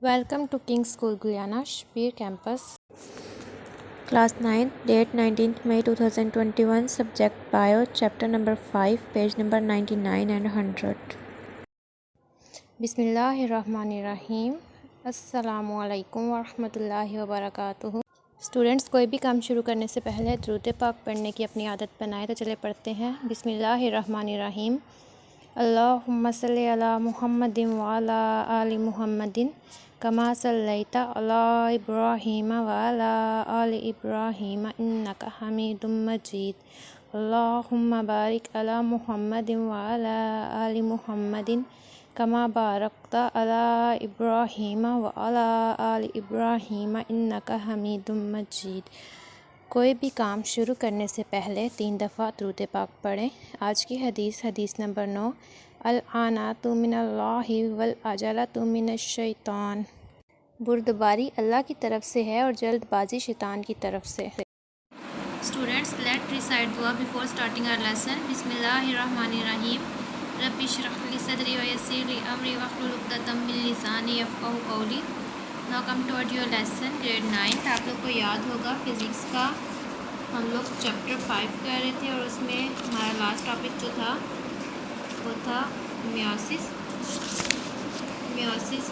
Welcome to King's School Guyana, Shbir Campus. Class 9, date 19th May 2021, subject Bio, chapter number 5, page number 99 and 100. बिस्मिल्लाहिर्रहमानिर्रहीम। अस्सलामु अलैकुम वरहमतुल्लाहि वबरकातुहू। Students, कोई भी काम शुरू करने से पहले दुरूद पाक पढ़ने की अपनी आदत बनाएं। तो चले पढ़ते हैं। बिस्मिल्लाहिर्रहमानिर्रहीम। अल्लाहुम्मा सल्लि अला मुहम्मदिन व अला आलि मुहम्मदिन कमा सल्लैता अला इब्राहीम व अला आलि इब्राहीम इन्नका हमीदुम मजीद। अल्लाहुम्मा बारिक अला मुहम्मदिन व अला आलि मुहम्मदिन कमा बारकता अला इब्राहीम व अला आलि इब्राहीम इन्नका हमीदुम मजीद। कोई भी काम शुरू करने से पहले 3 दफ़ा दुरूद पाक पढ़ें। आज की हदीस नंबर 9, अल आनातु मिनल्लाहि वल अजलतु मिनश्शैतान। बुर्दबारी अल्लाह की तरफ से है और जल्दबाजी शैतान की तरफ से। स्टूडेंट्स, लेट रिसाइट दुआ बिफोर स्टार्टिंग आवर लेसन। बिस्मिल्लाहिर्रहमानिर्रहीम। रब्बि इश्रह ली सदरी व यस्सिर ली अमरी वहलुल उक़दतम मिन लिसानी यफ़क़हू क़ौली। Now come toward your lesson grade 9। आप लोग को याद होगा फिज़िक्स का हम लोग चैप्टर 5 कर रहे थे और उसमें हमारा लास्ट टॉपिक जो था वो था मियोसिस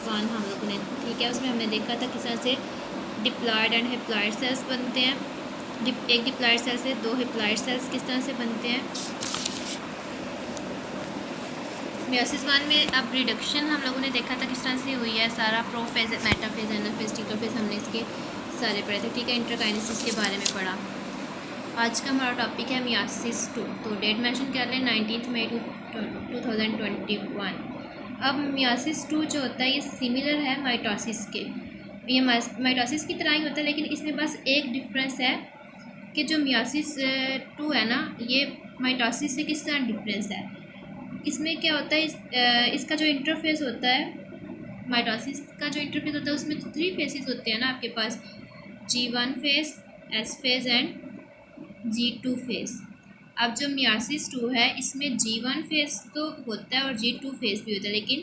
1 हम लोगों ने, ठीक है। उसमें हमने देखा था किस तरह से डिप्लॉयड एंड हैप्लॉयड सेल्स बनते हैं। एक डिप्लॉयड सेल से 2 हैप्लॉयड सेल्स किस तरह से बनते हैं। मियोसिस 1 में अब रिडक्शन हम लोगों ने देखा था किस तरह से हुई है। सारा प्रोफेज, मेटाफेज, एनाफेज, टीलोफेज हमने इसके सारे पढ़े थे, ठीक है। इंटरकाइनेसिस के बारे में पढ़ा। आज का हमारा टॉपिक है मियोसिस 2। तो डेट मेंशन कर लें 19 मई 2021। अब मियोसिस 2 जो होता है ये सिमिलर है माइटोसिस के। ये माइटोसिस की तरह ही होता है, लेकिन इसमें बस एक डिफरेंस है कि जो मियोसिस 2 है ना, ये माइटोसिस से किस तरह डिफरेंस है। इसमें क्या होता है, इसका जो इंटरफेस होता है, माइटोसिस का जो इंटरफेस होता है उसमें 3 फेसेस होते हैं ना आपके पास, G1 face, S phase and G2 face. अब जो मियोसिस 2 है इसमें G1 फेस तो होता है और G2 फेस भी होता है, लेकिन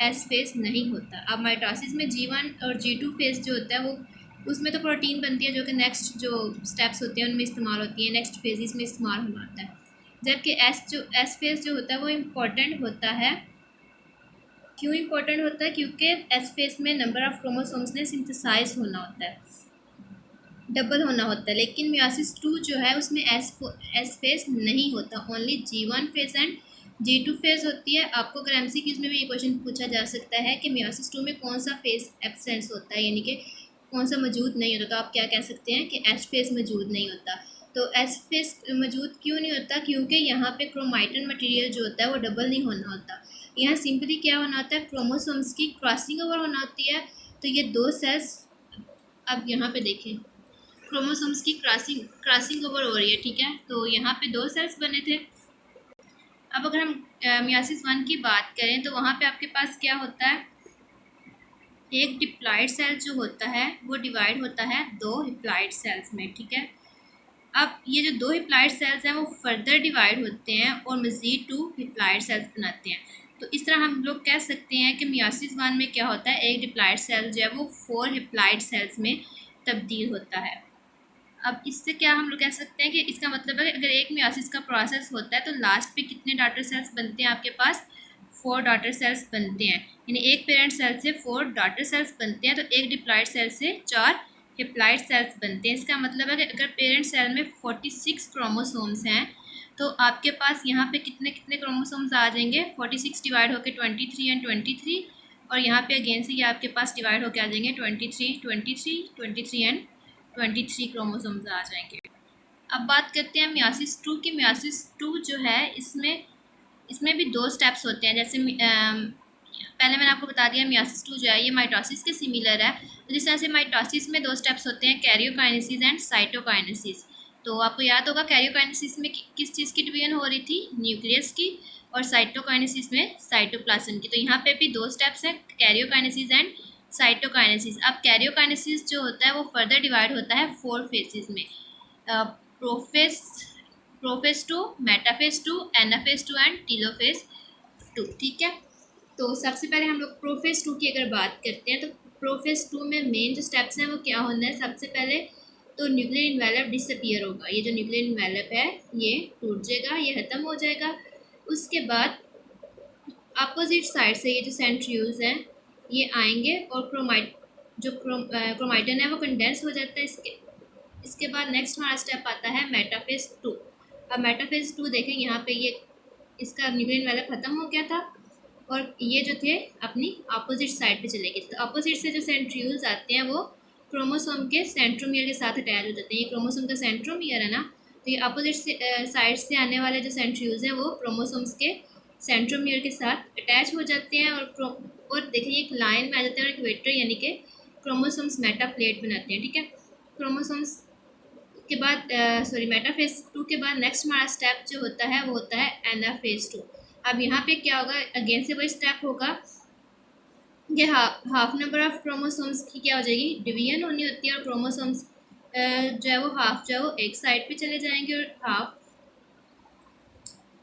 S फेस नहीं होता। अब माइटोसिस में G1 और G2 फेस जो होता है वो उसमें तो प्रोटीन बनती है जो कि नेक्स्ट जो स्टेप्स होते हैं उनमें इस्तेमाल होती है, नेक्स्ट फेजेस में इस्तेमाल होता है। जबकि एस फेज जो होता है वो इम्पोर्टेंट होता है। क्यों इम्पोर्टेंट होता है? क्योंकि एस फेज में नंबर ऑफ क्रोमोसोम्स ने सिंथेसाइज होना होता है, डबल होना होता है। लेकिन मियोसिस 2 जो है उसमें एस फेज नहीं होता, only G1 phase and G2 phase होती है। आपको अगर MCQs में भी ये क्वेश्चन पूछा जा सकता है कि मियोसिस 2 में कौन सा फेज एब्सेंस होता है, यानी कि कौन सा मौजूद नहीं होता, तो आप क्या कह सकते हैं कि एस फेज मौजूद नहीं होता। तो एस फेज मौजूद क्यों नहीं होता? क्योंकि यहाँ पे क्रोमाटिन मटेरियल जो होता है वो डबल नहीं होना होता। यहाँ सिंपली क्या होना होता है, क्रोमोसोम्स की क्रॉसिंग ओवर होना होती है। तो ये 2 सेल्स, अब यहाँ पे देखें, क्रोमोसोम्स की क्रॉसिंग ओवर हो रही है, ठीक है। तो यहाँ पे 2 सेल्स बने थे। अब अगर हम मियोसिस 1 की बात करें तो वहाँ पे आपके पास क्या होता है, एक डिप्लॉयड सेल जो होता है वो डिवाइड होता है 2 हैप्लॉयड सेल्स में, ठीक है। अब ये जो 2 हैप्लॉयड सेल्स हैं वो फर्दर डिवाइड होते हैं और मज़ीद 2 हैप्लॉयड सेल्स बनाते हैं। तो इस तरह हम लोग कह सकते हैं कि मियोसिस 1 में क्या होता है, एक डिप्लॉयड सेल जो है वो 4 हैप्लॉयड सेल्स में तब्दील होता है। अब इससे क्या हम लोग कह सकते हैं कि इसका मतलब है कि अगर एक मियोसिस का प्रोसेस होता है तो लास्ट पे कितने डॉटर सेल्स बनते हैं आपके पास, 4 डॉटर सेल्स बनते हैं। यानी एक पेरेंट सेल से 4 डॉटर सेल्स बनते हैं, तो एक डिप्लॉयड सेल से 4 हैप्लॉयड सेल्स बनते हैं। इसका मतलब है कि अगर पेरेंट सेल में 46 क्रोमोसोम्स हैं तो आपके पास यहाँ पे कितने कितने क्रोमोसोम्स आ जाएंगे, 46 डिवाइड होकर 23 एंड 23, और यहाँ पे अगेन से ये आपके पास डिवाइड होकर आ जाएंगे 23, 23, 23 एंड 23 क्रोमोसोम्स आ जाएंगे। अब बात करते हैं मियोसिस 2 की। मियोसिस 2 जो है इसमें भी 2 स्टेप्स होते हैं। जैसे पहले मैंने आपको बता दिया मियोसिस 2 जो है ये माइटोसिस के सिमिलर है। तो जिस तरह से माइटोसिस में 2 स्टेप्स होते हैं, कैरियोकाइनेसिस एंड साइटोकाइनेसिस। तो आपको याद होगा कैरियोकाइनेसिस में किस चीज़ की डिवीजन हो रही थी, न्यूक्लियस की, और साइटोकाइनेसिस में साइटोप्लाज्म की। तो यहाँ पे भी 2 स्टेप्स हैं, कैरियोकाइनेसिस एंड साइटोकाइनेसिस। अब कैरियोकाइनेसिस जो होता है वो फर्दर डिवाइड होता है 4 फेजेस में, prophase 2, metaphase 2, anaphase 2 and telophase 2, ठीक है। तो सबसे पहले हम लोग प्रोफेज 2 की अगर बात करते हैं तो प्रोफेज 2 में मेन जो स्टेप्स हैं वो क्या होना है, सबसे पहले तो न्यूक्लियर इन्वेलप डिसअपियर होगा। ये जो न्यूक्लियर इन्वेलप है ये टूट जाएगा, ये ख़त्म हो जाएगा। उसके बाद अपोजिट साइड से ये जो सेंट्रीफ्यूज हैं ये आएंगे और क्रोमाइटन है वो कंडेंस हो जाता है। इसके बाद नेक्स्ट हमारा स्टेप आता है मेटाफेज 2। अब मेटाफेज 2 देखें, यहाँ पे ये इसका न्यूक्लियर इन्वेलप ख़त्म हो गया था और ये जो थे अपनी अपोजिट साइड पे चले गए। तो अपोजिट से जो सेंट्रीफ्यूज आते हैं वो क्रोमोसोम के सेंट्रोमियर के साथ अटैच हो जाते हैं। ये क्रोमोसोम का सेंट्रोमियर है ना, तो ये अपोजिट से साइड से आने वाले जो सेंट्रीफ्यूज हैं वो क्रोमोसोम्स के सेंट्रोमियर के साथ अटैच हो जाते हैं और देखिए एक लाइन में आ जाते हैं और इक्वेटर यानी कि क्रोमोसोम्स मेटा प्लेट बनाते हैं। ठीक है, क्रोमोसोम्स के बाद मेटाफेज 2 के बाद नेक्स्ट हमारा स्टेप जो होता है वो होता है एनाफेज 2। अब यहाँ पे क्या होगा, अगेन से वही स्टेप होगा कि हाफ नंबर ऑफ क्रोमोसोम्स की क्या हो जाएगी, डिवीजन होनी होती है और क्रोमोसोम्स जो है वो हाफ जो है वो एक साइड पे चले जाएंगे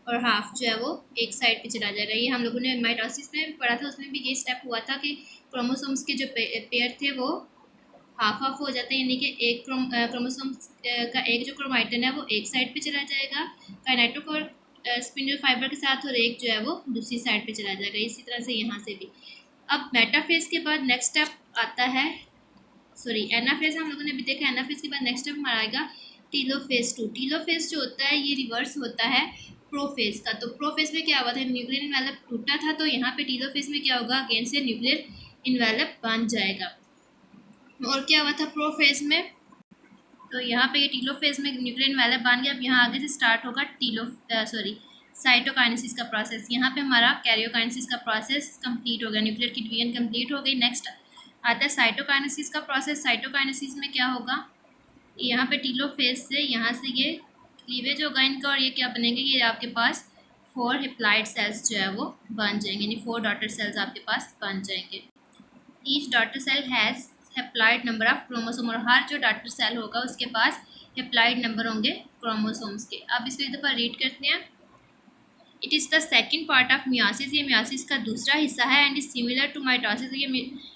और हाफ जो है वो एक साइड पे चला जाएगा। ये हम लोगों ने माइटोसिस में भी पढ़ा था, उसमें भी ये स्टेप हुआ था कि क्रोमोसोम्स के जो पेयर थे वो हाफ हाफ हो जाते हैं, यानी कि एक क्रोमोसोम्स का एक जो क्रोमाइटन है वो एक साइड पे चला जाएगा काइनेटोकोर स्पिंडल फाइबर के साथ और एक जो है वो दूसरी साइड पे चला जाएगा। इसी तरह से यहाँ से भी। अब मेटाफेज के बाद नेक्स्ट स्टेप आता है, एनाफेज हम लोगों ने भी देखा। एनाफेज के बाद नेक्स्ट स्टेप हमारा आएगा टीलोफेज 2। टीलोफेज जो होता है ये रिवर्स होता है प्रोफेज का। तो प्रोफेज में क्या हुआ था, न्यूक्लियर इन्वेलप टूटा था, तो यहाँ पे टीलोफेज में क्या होगा, अगेन से न्यूक्लियर इन्वेलप बन जाएगा। और क्या हुआ था प्रोफेज में, तो यहाँ पे ये टीलोफेज में न्यूक्लियर इन्वेलप बन गया। अब यहाँ आगे से स्टार्ट होगा साइटोकाइनेसिस का प्रोसेस। यहाँ पे हमारा कैरियोकाइनेसिस का प्रोसेस कंप्लीट हो गया, न्यूक्लियर की डिवीजन कंप्लीट हो गई। नेक्स्ट आता है साइटोकाइनेसिस का प्रोसेस। साइटोकाइनेसिस में क्या होगा, यहाँ पे टीलोफेज से यहाँ से ये क्लीवेज होगा इनका और ये क्या बनेंगे, ये आपके पास 4 हैप्लॉइड सेल्स जो है वो बन जाएंगे, यानी 4 डॉटर सेल्स आपके पास बन जाएंगे। Each daughter cell has haploid number of chromosome, और हर जो डॉटर सेल होगा उसके पास हैप्लॉइड नंबर होंगे क्रोमोसोम्स के। अब इसको एक दफ़ा रीड करते हैं। It is the second part of meiosis, ये मियासिस का दूसरा हिस्सा है। And is similar to mitosis, ये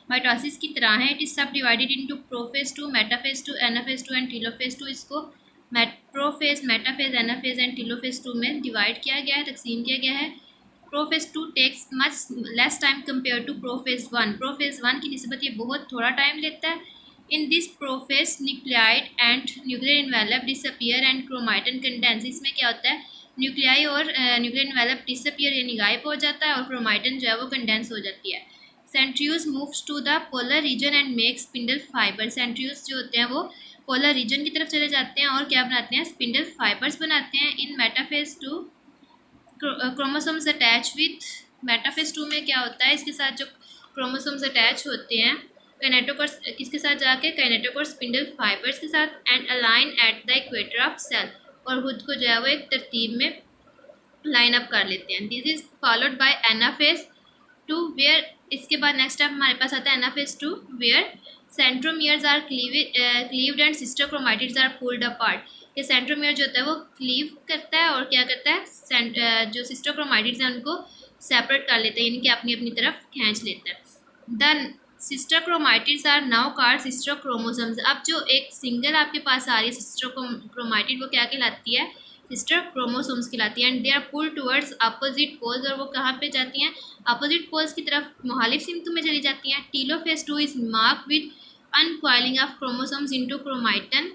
माइटोसिस की तरह है। It is subdivided into prophase 2, metaphase 2, anaphase 2 and telophase 2। इसको prophase, metaphase, anaphase and telophase 2 में डिवाइड किया गया है, तकसीम किया गया है। Prophase 2 takes much less time compare to prophase 1। Prophase 1 की निस्बत ये बहुत थोड़ा टाइम लेता है। In this prophase nucleoid and nuclear envelope disappear and chromatin condense. इसमें क्या होता है, न्यूक्लियाई और न्यूक्लियर इन्वेलप डिसअपियर यानी गायब हो जाता है और क्रोमाइटन जो है वो कंडेंस हो जाती है। Centrifuge moves to the polar region and make spindle fibre. Centrifuge जो होते हैं वो पोलर रीजन की तरफ चले जाते हैं और क्या बनाते हैं, स्पिंडल फाइबर्स बनाते हैं। In metaphase 2 chromosomes attach with, metaphase 2 में क्या होता है, इसके साथ जो क्रोमोसोम्स अटैच होते हैं काइनेटोकोर, किसके साथ जाके, काइनेटोकोर स्पिंडल फाइबर्स के साथ, and align at the equator of cell, और खुद को जो है वो एक तरतीब में लाइन अप कर लेते हैं। This is followed by anaphase 2 where, इसके बाद नेक्स्ट स्टेप हमारे पास आता है anaphase 2 where centromeres are cleaved and sister chromatids are pulled apart. ये सेंट्रोमियर जो होता है वो क्लीव करता है और क्या करता है, जो सिस्टर क्रोमाटिड्स हैं उनको सेपरेट कर लेता है, यानी कि अपनी अपनी तरफ खींच लेता है। The sister chromatids are now called sister chromosomes. अब जो एक सिंगल आपके पास आ रही है सिस्टर क्रोमाटिड, वो क्या कहलाती है, सिस्टर क्रोमोसोम्स कहलाती है। And they are pull towards opposite poles, और वो कहाँ पे जाती हैं, अपोजिट पोल्स की तरफ मुखालिफ सिमत में चली जाती हैं। Telophase 2 is marked with uncoiling of chromosomes into chromatin.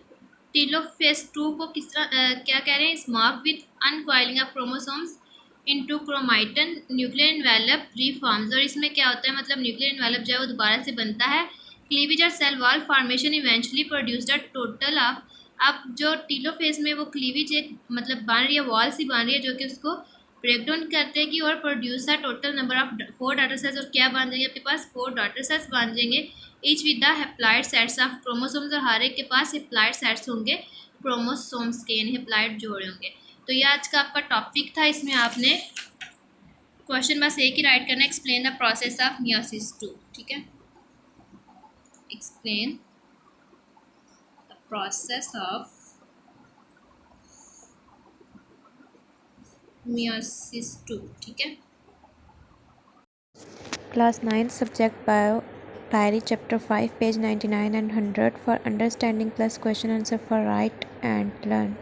Telophase 2 को किस तरह क्या कह रहे हैं, is marked with uncoiling of chromosomes into chromatin nuclear envelope reforms. और इसमें क्या होता है, मतलब न्यूक्लियर इन्वेलप जो है वो दोबारा से बनता है। क्लीवेज और cell wall formation eventually produced a total of, अब जो टीलोफेज में वो क्लीवेज एक मतलब बन रही है, वॉल सी बन रही है जो कि उसको ब्रेक डाउन करते हैं कि और प्रोड्यूस है total number of 4 daughter cells, और क्या बन जाएंगे आपके पास 4 डॉटर सेल्स बन जाएंगे, each with the haploid sets of chromosomes, और हर एक के पास हैप्लॉइड सेट्स होंगे क्रोमोसोम्स के, यानी हैप्लॉइड जोड़े होंगे। तो ये आज का आपका टॉपिक था, इसमें आपने क्वेश्चन बस एक ही राइट करना है, explain the process of meiosis 2। ठीक है, explain the process of meiosis 2। ठीक है, class 9 subject bio diary chapter 5 page 99 and 100 for understanding plus question answer for write and learn.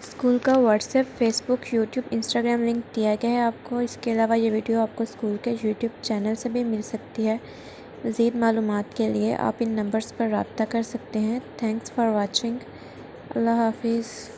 School का WhatsApp, Facebook, YouTube, Instagram link दिया गया है आपको। इसके अलावा ये वीडियो आपको स्कूल के यूट्यूब चैनल से भी मिल सकती है। मज़ीद मालूमात के लिए आप इन नंबर्स पर रब्ता कर सकते हैं। Thanks for watching. अल्लाह हाफिज़।